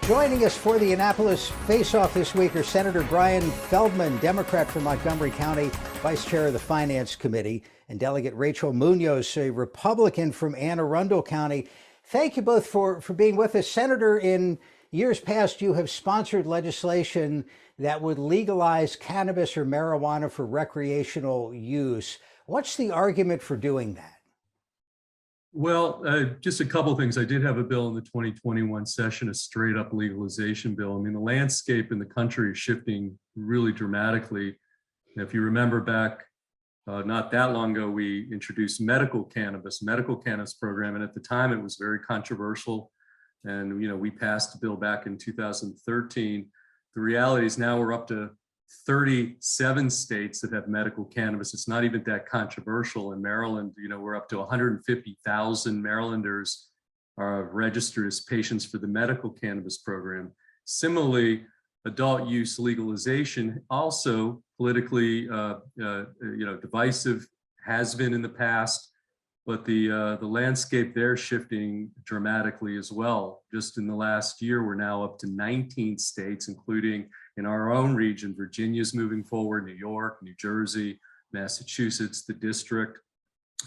Joining us for the Annapolis Face-Off this week are Senator Brian Feldman, Democrat from Montgomery County, Vice Chair of the Finance Committee, and Delegate Rachel Munoz, a Republican from Anne Arundel County. Thank you both for being with us. Senator, in years past, you have sponsored legislation that would legalize cannabis or marijuana for recreational use. What's the argument for doing that? Well, just a couple of things. I did have a bill in the 2021 session, a straight up legalization bill. I mean, the landscape in the country is shifting really dramatically. If you remember back not that long ago, we introduced medical cannabis program. And at the time it was very controversial. And, we passed a bill back in 2013. The reality is now we're up to 37 states that have medical cannabis. It's not even that controversial. In Maryland, we're up to 150,000 Marylanders are registered as patients for the medical cannabis program. Similarly, adult use legalization, also politically divisive, has been in the past, but the landscape there shifting dramatically as well. Just in the last year, we're now up to 19 states, including in our own region. Virginia's moving forward, New York, New Jersey, Massachusetts, the district.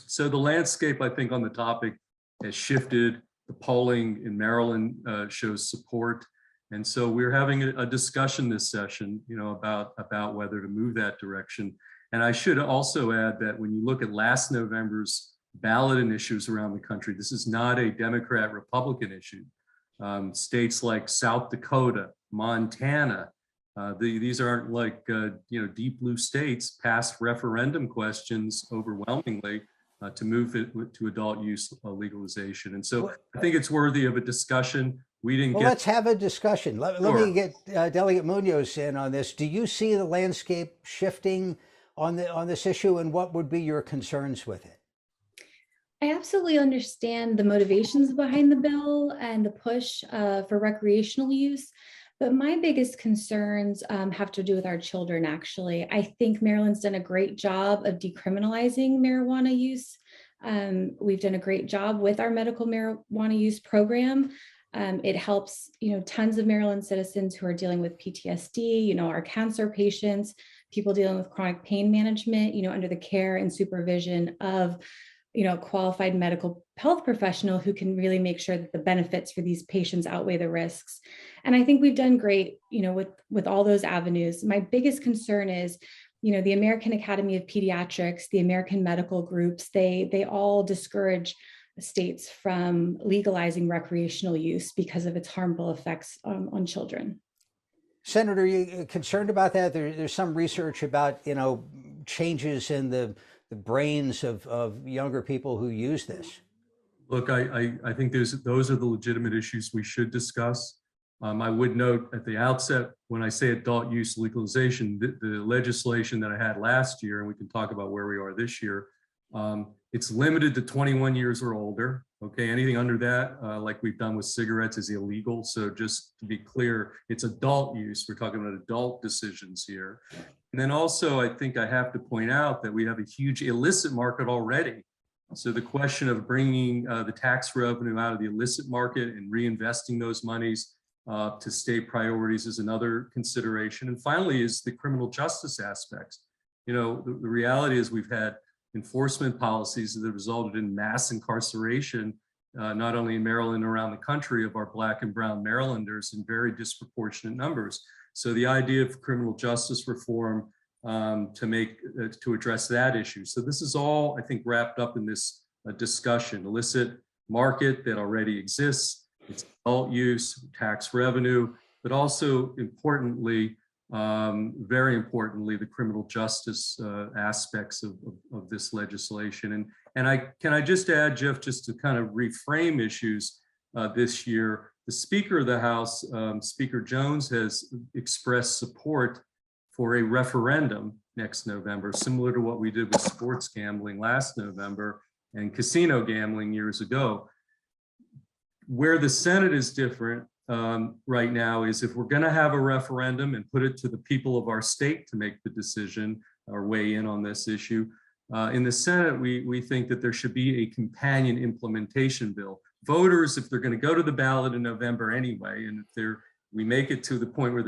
So the landscape, I think, on the topic has shifted. The polling in Maryland shows support. And so we're having a discussion this session, about whether to move that direction. And I should also add that when you look at last November's ballot initiatives around the country, this is not a Democrat-Republican issue. States like South Dakota, Montana, these aren't like deep blue states, passed referendum questions overwhelmingly to move it to adult use legalization. And so I think it's worthy of a discussion. Let's have a discussion. Let me get Delegate Munoz in on this. Do you see the landscape shifting on this issue, and what would be your concerns with it? I absolutely understand the motivations behind the bill and the push for recreational use. But my biggest concerns have to do with our children, actually. I think Maryland's done a great job of decriminalizing marijuana use. We've done a great job with our medical marijuana use program. It helps, tons of Maryland citizens who are dealing with PTSD, our cancer patients, people dealing with chronic pain management, under the care and supervision of a qualified medical health professional who can really make sure that the benefits for these patients outweigh the risks. And I think we've done great, with all those avenues. My biggest concern is, the American Academy of Pediatrics, the American medical groups, they all discourage states from legalizing recreational use because of its harmful effects on children. Senator, are you concerned about that? There's some research about, changes in the brains of younger people who use this. Look, I think those are the legitimate issues we should discuss. I would note at the outset, when I say adult use legalization, the legislation that I had last year, and we can talk about where we are this year, it's limited to 21 years or older. Okay, anything under that, like we've done with cigarettes, is illegal. So just to be clear, it's adult use. We're talking about adult decisions here. And then also, I think I have to point out that we have a huge illicit market already. So the question of bringing the tax revenue out of the illicit market and reinvesting those monies to state priorities is another consideration. And finally is the criminal justice aspects. The reality is we've had enforcement policies that have resulted in mass incarceration, not only in Maryland, around the country, of our Black and brown Marylanders in very disproportionate numbers. So the idea of criminal justice reform to address that issue. So this is all, I think, wrapped up in this discussion. Illicit market that already exists, it's adult use, tax revenue, but also importantly, very importantly, the criminal justice aspects of this legislation. And can I just add, Jeff, just to kind of reframe issues this year, the Speaker of the House, Speaker Jones, has expressed support for a referendum next November, similar to what we did with sports gambling last November and casino gambling years ago. Where the Senate is different right now is, if we're going to have a referendum and put it to the people of our state to make the decision or weigh in on this issue, in the Senate, we think that there should be a companion implementation bill. voters, if they're going to go to the ballot in November anyway, and if we make it to the point where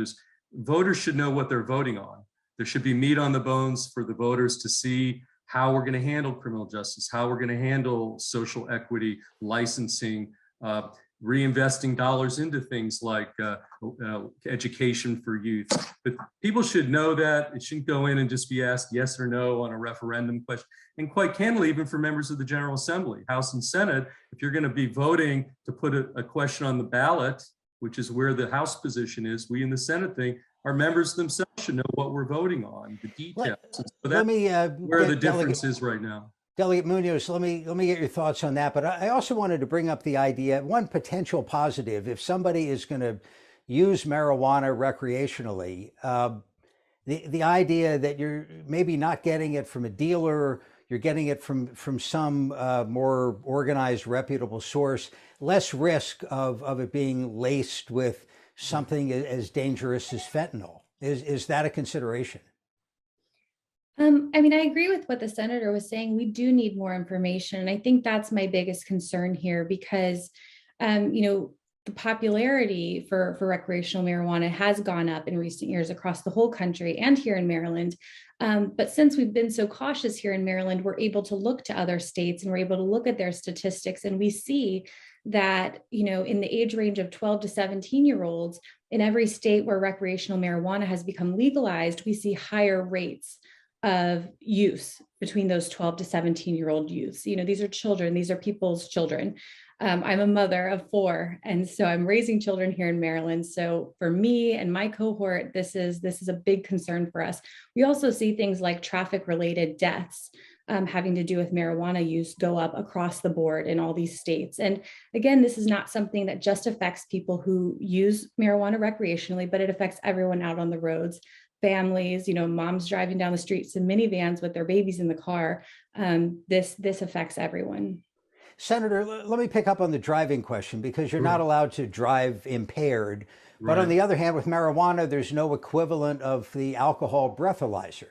voters should know what they're voting on. There should be meat on the bones for the voters to see how we're going to handle criminal justice, how we're going to handle social equity, licensing, reinvesting dollars into things like education for youth. But people should know that. It shouldn't go in and just be asked yes or no on a referendum question. And quite candidly, even for members of the General Assembly, House and Senate, if you're going to be voting to put a question on the ballot, which is where the House position is, we in the Senate think our members themselves should know what we're voting on, the details. So that's where the difference is right now. Delegate Munoz, let me get your thoughts on that. But I also wanted to bring up the idea, one potential positive, if somebody is going to use marijuana recreationally, the idea that you're maybe not getting it from a dealer, you're getting it from some more organized, reputable source, less risk of it being laced with something as dangerous as fentanyl. Is that a consideration? I mean, I agree with what the senator was saying. We do need more information. And I think that's my biggest concern here because, the popularity for recreational marijuana has gone up in recent years across the whole country and here in Maryland. But since we've been so cautious here in Maryland, we're able to look to other states and we're able to look at their statistics. And we see that, in the age range of 12 to 17-year-olds, in every state where recreational marijuana has become legalized, we see higher rates of use between those 12 to 17-year-old youths. These are children, these are people's children. I'm a mother of 4, and so I'm raising children here in Maryland. So for me and my cohort, this is a big concern for us. We also see things like traffic-related deaths having to do with marijuana use go up across the board in all these states. And again, this is not something that just affects people who use marijuana recreationally, but it affects everyone out on the roads. Families, moms driving down the streets in minivans with their babies in the car. This affects everyone. Senator, let me pick up on the driving question because you're not allowed to drive impaired. But Right. on the other hand, with marijuana, there's no equivalent of the alcohol breathalyzer.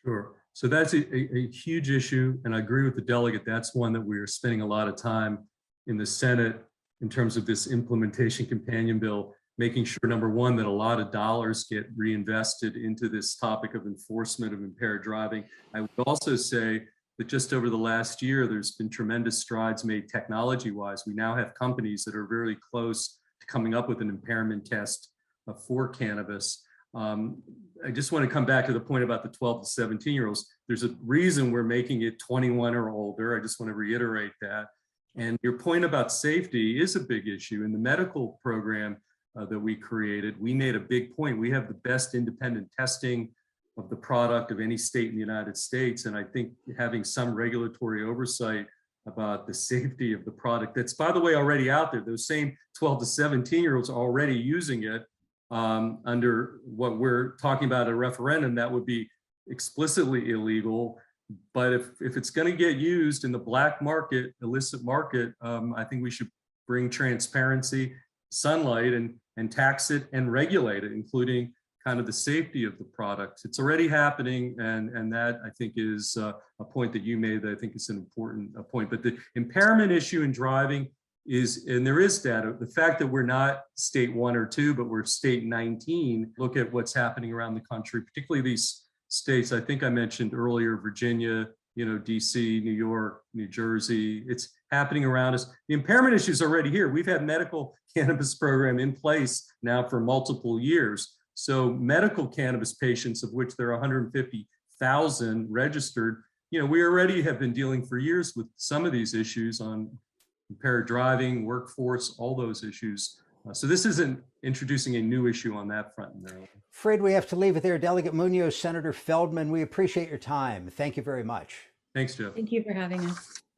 Sure. So that's a huge issue. And I agree with the delegate. That's one that we are spending a lot of time in the Senate in terms of this implementation companion bill, making sure, number one, that a lot of dollars get reinvested into this topic of enforcement of impaired driving. I would also say that just over the last year, there's been tremendous strides made technology-wise. We now have companies that are very close to coming up with an impairment test for cannabis. I just want to come back to the point about the 12 to 17-year-olds. There's a reason we're making it 21 or older. I just want to reiterate that. And your point about safety is a big issue. In the medical program that we created, we made a big point. We have the best independent testing of the product of any state in the United States. And I think having some regulatory oversight about the safety of the product that's, by the way, already out there, those same 12 to 17-year-olds are already using it under what we're talking about a referendum that would be explicitly illegal. But if it's going to get used in the black market, illicit market, I think we should bring transparency, sunlight, and tax it and regulate it, including kind of the safety of the product. It's already happening, and that I think is a point that you made that I think is an important point. But the impairment issue in driving is, and there is data, the fact that we're not state 1 or 2, but we're state 19, look at what's happening around the country, particularly these states. I think I mentioned earlier, Virginia, DC, New York, New Jersey, it's happening around us. The impairment issue is already here. We've had medical cannabis program in place now for multiple years. So medical cannabis patients, of which there are 150,000 registered, we already have been dealing for years with some of these issues on impaired driving, workforce, all those issues. So this isn't introducing a new issue on that front. Afraid we have to leave it there. Delegate Munoz, Senator Feldman, we appreciate your time. Thank you very much. Thanks, Jeff. Thank you for having us.